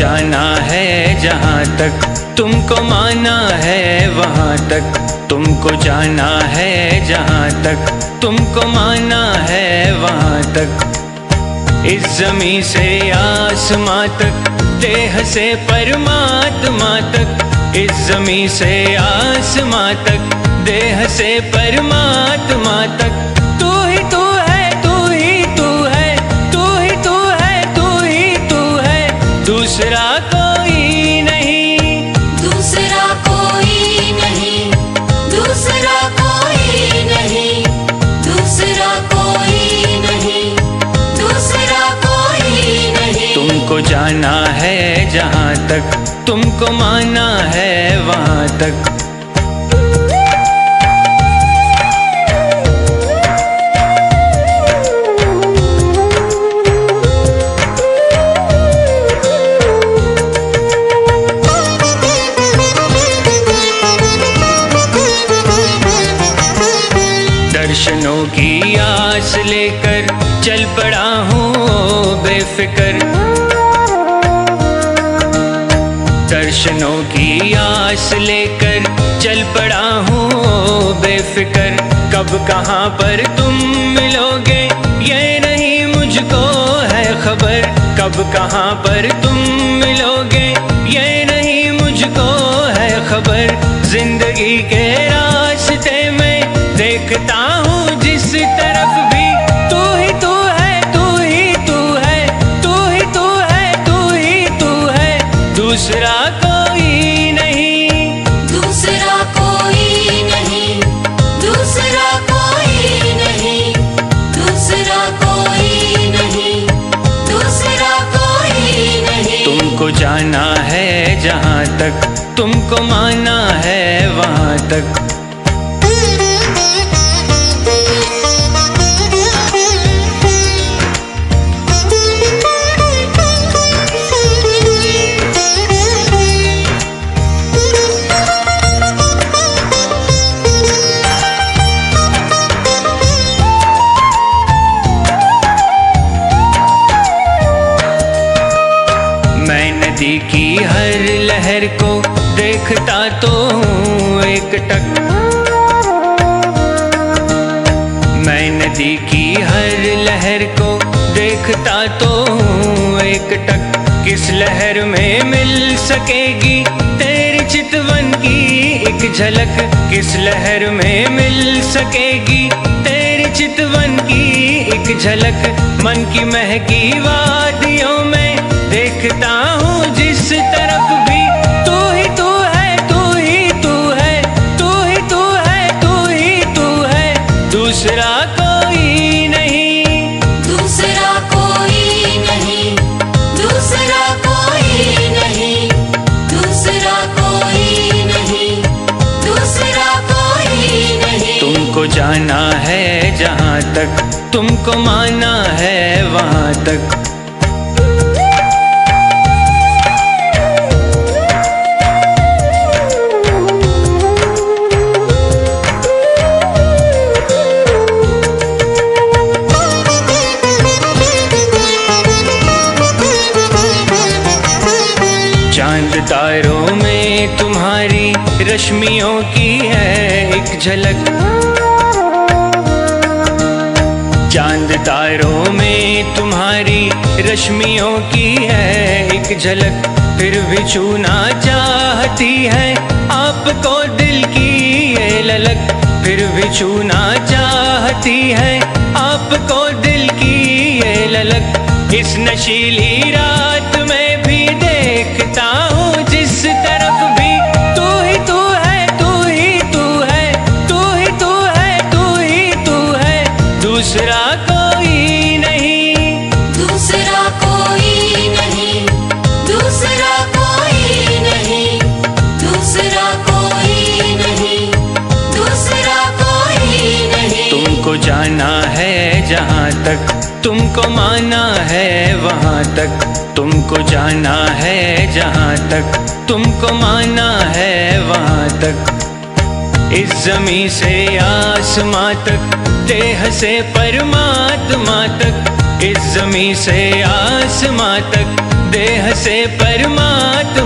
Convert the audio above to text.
जाना है जहाँ तक, तुमको माना है वहाँ तक। तुमको जाना है जहाँ तक, तुमको माना है वहाँ तक। इस ज़मीं से आसमां तक, देह से परमात्मा तक। इस ज़मीं से आसमां तक, देह से परमात्मा तक। तू ही तू है, तू ही तू है, तू ही तू है, तू ही तू है, दूसरा कोई नहीं, दूसरा कोई नहीं, दूसरा कोई नहीं, दूसरा कोई नहीं, दूसरा कोई नहीं। तुमको जाना है जहाँ तक, तुमको माना है वहाँ तक। दर्शनों की आस लेकर चल पड़ा हूँ बेफिक्र। दर्शनों की आस लेकर चल पड़ा हूँ बेफिक्र। कब कहाँ पर तुम मिलोगे ये नहीं मुझको है खबर। कब कहाँ पर तुम मिलोगे ये नहीं मुझको है खबर। जिंदगी के रास्ते में देखता हूँ जिस तरफ भी, तू ही तू है, तू ही तू है, तू ही तू है, तू ही तू है, दूसरा कोई नहीं, दूसरा कोई नहीं, दूसरा कोई नहीं, दूसरा कोई नहीं, दूसरा कोई नहीं। तुमको जाना है जहाँ तक, तुमको माना है वहाँ तक। मैं नदी की हर लहर को देखता तो हूँ एक टक। मैं नदी की हर लहर को देखता तो हूँ एक टक। किस लहर में मिल सकेगी तेरी चितवन की एक झलक। किस लहर में मिल सकेगी तेरी चितवन की एक झलक। मन की महकी वादियों में देखता हूँ जिस तरफ भी, तू ही तू है, तू ही तू है, तू ही तू है, तू ही तू है, दूसरा कोई नहीं, दूसरा कोई नहीं, दूसरा कोई नहीं, दूसरा कोई नहीं, दूसरा कोई नहीं। तुमको जाना है जहाँ तक, तुमको माना है वहाँ तक। चांद तारों में तुम्हारी रश्मियों की है एक झलक। चांद तारों में तुम्हारी रश्मियों की है एक झलक। फिर भी छूना चाहती है आपको दिल की ये ललक। फिर भी छूना चाहती है आपको दिल की ये ललक। इस नशीली रात में भी देखता हूँ जिस तरफ भी, तू ही तू है, तू ही तू है, तू ही तू है, तू ही तू है, दूसरा कोई नहीं, दूसरा कोई नहीं, दूसरा कोई नहीं, दूसरा कोई नहीं, दूसरा कोई नहीं। तुमको जाना है जहाँ तक, तुमको माना है वहाँ तक। तुमको जाना है जहाँ तक, तुमको माना है वहाँ तक। इस ज़मीं से आसमां तक, देह से परमात्मा तक। इस ज़मीं से आसमां तक, देह से परमात्मा